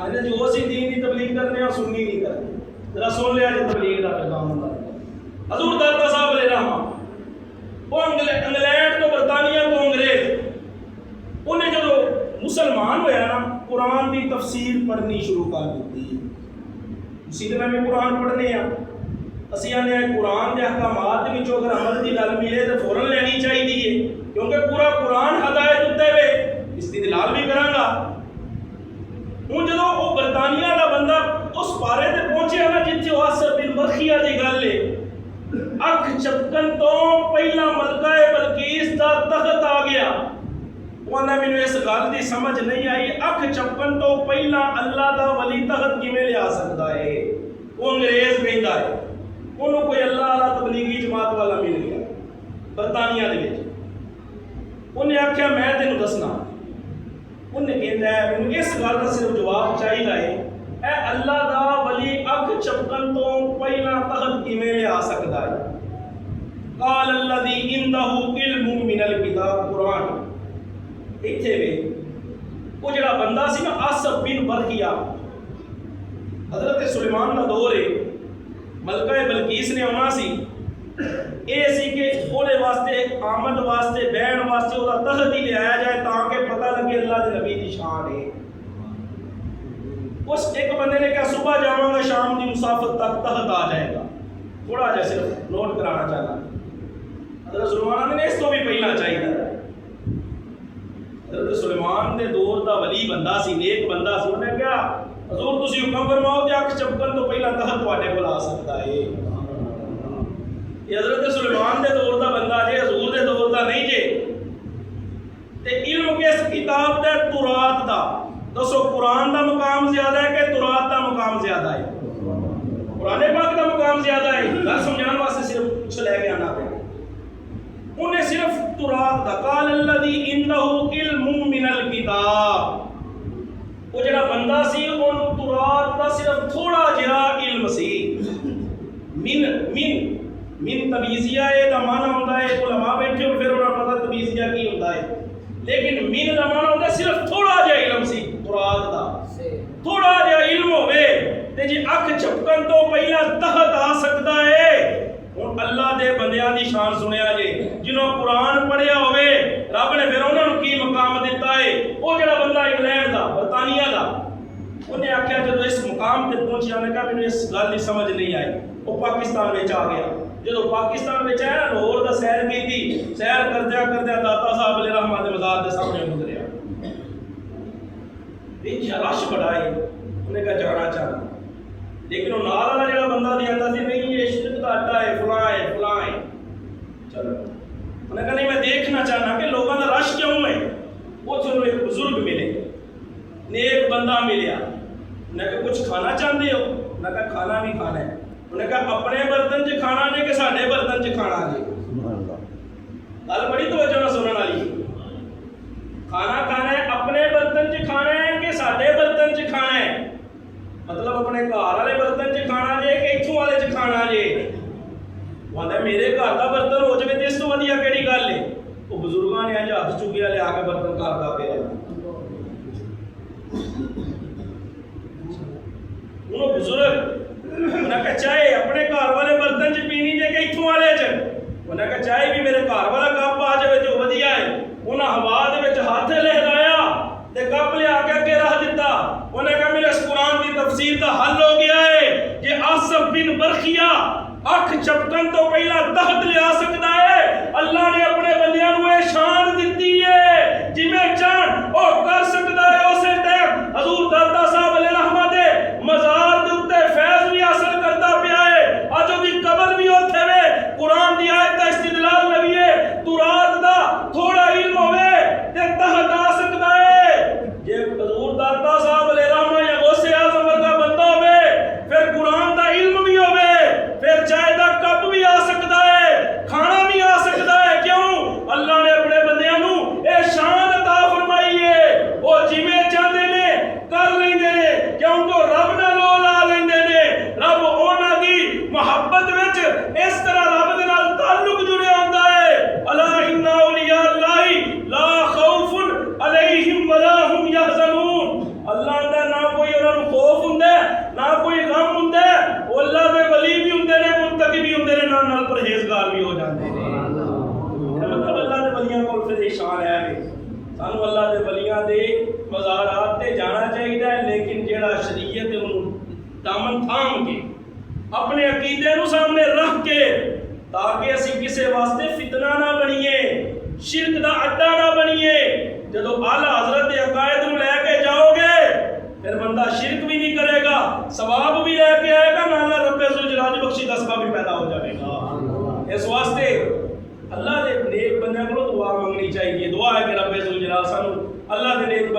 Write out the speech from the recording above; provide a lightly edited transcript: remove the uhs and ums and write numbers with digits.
آنے جو اسی دین کی تبلیغ کرنے اور سنی نہیں کرنے. ذرا سن لیا جو تبلیغ کا پیغام ہوتا ہے. حضور داتا صاحب علیہ رحمہ وہ انگلینڈ تو برطانیہ تو انگریز انہیں جو مسلمان ہویا نا قرآن کی تفسیر پڑھنی شروع کر دیتی. سیدھے میں قرآن پڑھنے ہیں اسی آنے قرآن کے احکامات کے اگر عمل کی گل ملے تو فوراً لینی چاہیے کیونکہ پورا قرآن ہدایت ہوتے ہوئے استدلال بھی کرانگا. ہوں جدو وہ برطانیہ کا بندہ اس پارے تے پہنچے نا جتھے آصف بن برخیہ دی گل ہے اکھ چپکن تو پہلا ملکہ بلقیس دا تخت آ گیا. وہاں میں اس گل دی سمجھ نہیں آئی اکھ چپکن تو پہلا اللہ دا ولی تخت کیویں لیا سکتا ہے. وہ انگریز کہندا ہے انہوں کوئی اللہ والا تبلیغی جماعت والا مل گیا برطانیہ دے وچ. انہیں آخیا میں تینوں دسنا. انہیں کہندا ہے مینوں اس گل دا صرف جواب چاہیے اے اللہ دا ولی اکھ چپکن تو پہلا تخت کیویں لیا سکتا ہے. قال الذی عنده علم من الکتاب قرآن. اتھے وے وہ جڑا بندہ سی نا آصف بن برخیہ حضرت سلیمان کا دور ہے ملکہ بلقیس نے آنا سی اے سی کہ اونے واسطے آمد واسطے بہن واسطے وہ تخت ہی لے آیا جائے تاکہ پتہ لگے اللہ کے نبی کی شان ہے. اس ایک بندے نے کہا صبح جاؤں گا شام کی مسافت تک تخت آ جائے گا. تھوڑا جا صرف نوٹ کرانا چاہتا حضرت سلیمان نے اس تو بھی پہلا چاہیے. حضرت سلیمان دے دور دا ولی بندہ سی نیک بندہ سی. انہیں کہا حضور تسی حکم فرماؤ تے اکھ چپکن تو پہلا تخت تواڈے کول آ سکتا ہے. یہ حضرت سلیمان دے دور دا بندہ جے حضور دے دور دا نہیں جے. تے علم کس کتاب دا تورات دا دسو قرآن دا مقام زیادہ ہے کہ تورات دا مقام زیادہ ہے؟ قرآن پاک دا مقام زیادہ ہے. گل سمجھان واسطے صرف کچھ لے کے آنا پڑے. انہیں صرف تورات دا قال الذی عنده علم من الکتاب. وہ جڑا بندہ سی انہوں تورات دا صرف تھوڑا جہا علم سی. من تمیزیہ ہے دا معنی ہوتا ہے علماء بیٹھے اور پھر انہوں نے پتا تمیزیہ کی ہوتا ہے لیکن من دا معنی ہوتا ہے صرف تھوڑا جہا علم سی تورات دا. تھوڑا جہا علم ہوئے تے جی اکھ چپکن تو پہلا تخت آ سکتا ہے. ہوں اللہ دے بندیاں دی شان سنیا جے جنہوں قرآن پڑھیا ہوئے رب نے پھر انہوں نے کی مقام دیتا ہے. وہ جڑا بندہ انگلینڈ دا برطانیہ دا انہیں آخیا جب اس مقام تے پہنچیا نے کہا مجھے اس گل کی سمجھ نہیں آئی. وہ پاکستان میں آ گیا. جب پاکستان میں آیا لاہور دا سیر کی تھی سیر کردیا کردیا داتا صاحب علیہ رحمہ دے مزار دے سامنے گزریا. رش بڑا ہے انہیں کہا جانا چاہنا لیکن وہ نال والا جڑا بندہ دیا سی نہیں یہ شرک کا اڈا ہے فلاں ہے فلاں ہے. چلو انہیں کہا نہیں میں دیکھنا چاہنا کہ لوگوں کا رش کیوں ہے. وہ چلو ایک بزرگ ملے نیک بندہ ملیا. انہیں کہا کچھ کھانا چاہتے ہو؟ انہیں کہا کھانا بھی کھانا ہے. انہیں کہا اپنے برتن چ کھانا جے کہ ساڈے برتن چ کھانا جے. گل بڑی توجہ نال سنن والی. کھانا کھانا ہے اپنے برتن چ کھانا ہے کہ ساڈے برتن چ کھانا ہے. مطلب اپنے گھر والے برتن چ کھانا جے کہ اتھوں والے چ کھانا جے. وہ میرے گھر کا برتن ہو جائے تو اس تو ودیا کہڑی گل ہے. وہ بزرگاں نے ہاتھ چکیا لیا کے برتن گھر کا پیا. انہوں بزرگ انہیں کہا چائے اپنے گھر والے برتن چ پینی جے کہ اتھوں والے چ. انہیں کہا چائے بھی میرے گھر والا کپ آ جائے تو ودیا ہے. انہیں ہوا دے وچ ہاتھ لہرایا تے کپ لیا کے اگے رکھ دیتا. انہیں کہا میرے اس قرآن کی تفسیر کا حل ہو گیا ہے. یہ آصف بن برخیہ اکھ چپکن تو پہلا تخت لے آ سکتا ہے. اللہ نے اپنے بندیاں نوں یہ شان دیتی ہے جویں چاہن او کر سکتا ہے. اسی ٹائم حضور داتا صاحب علیہ رحمہ دے مزار دے اوتے فیض بھی حاصل کرتا پیا ہے. اج دی قبر بھی اوتھے وے قرآن دی آیت دا استدلال لگیے تورات دا تھوڑا علم ہوے تے تحت آ سکتا ہے. جے حضور داتا صاحب علیہ رحمہ یا غوث اعظم ورگا بندہ ہوے پھر قرآن دا علم بھی ہوے پھر چائے دا کپ بھی آ سکتا ہے کھانا بھی آ سکتا ہے. کیوں اللہ نے اپنے بندیاں نوں اے شان عطا فرمائی ہے. او جویں چاہندے نے کر لیندے نے کیونکہ رب نال لا لیندے نے. رب انہاں دی محبت وچ اس طرح رب دے نال تعلق جڑیا ہوندا ہے. الا ان اولیاء اللہ لا خوف علیہم ولا هم يحزنون. اللہ دا نہ کوئی انہاں سانو اللہ دے ولیاں دے مزارات تے جانا چاہیے، لیکن جیڑا شریعت ہے انہوں دامن تھام کے اپنے عقیدے نو سامنے رکھ کے، تاکہ اسی کسے واسطے فتنہ نہ بنیے، شرک دا اڈا نہ بنیے۔ جدو اعلیٰ حضرت عقائد نو لے کے جاؤ گے پھر بندہ شرک بھی نہیں کرے گا، ثواب بھی لے کے آئے گا، نالا رب ذوالجلال بخشی دسبہ بھی پیدا ہو جائے گا۔ اس واسطے اللہ دے نیک بندیاں کو دعا مانگنی چاہیے۔ دعا ہے کہ رب ذوالجلال سانو اللہ دے نیک